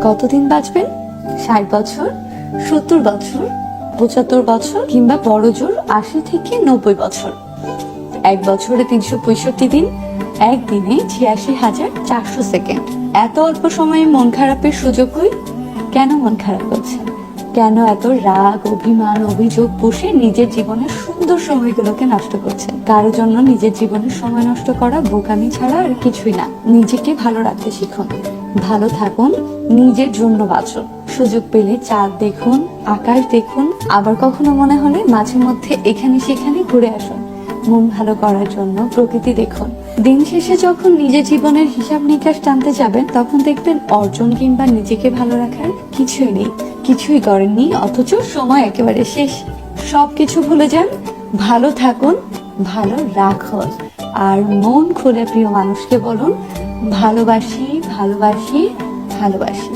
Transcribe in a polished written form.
কতদিন বাঁচবেন? 60 বছর, 70 বছর, 75 বছর, কিংবা বড় জোর 80 থেকে 90 বছর। 1 বছরে 365 দিন, একদিনে 86,400 সেকেন্ড। এত অল্প সময়ে মন খারাপের সুযোগ হই? কেন মন খারাপ করছেন? কেন এত রাগ, অভিমান, অভিযোগ পুষে নিজের জীবনের সুন্দর সময়গুলোকে নষ্ট করছেন? কারোর জন্য নিজের জীবনের সময় নষ্ট করা বোকামি ছাড়া আর কিছুই না। নিজেকে ভালো রাখতে শিখুন, ভালো থাকুন, নিজের জন্য বাঁচুন। সুযোগ পেলে চাঁদ দেখুন, আকাশ দেখুন, আবার কখনো মনে হলে মাঝে মধ্যে এখানে সেখানে ঘুরে আসুন। মন ভালো করার জন্য প্রকৃতি দেখুন। দিন শেষে যখন নিজের জীবনের হিসাব নিকাশ টানতে যাবেন, তখন দেখবেন অর্জন কিংবা নিজেকে ভালো রাখার কিছুই নেই। কিছুই করেননি, অথচ সময় একেবারে শেষ। সবকিছু ভুলে যান, ভালো থাকুন, ভালো রাখুন, আর মন খুলে প্রিয় মানুষকে বলুন, ভালোবাসি, ভালোবাসি, ভালোবাসি।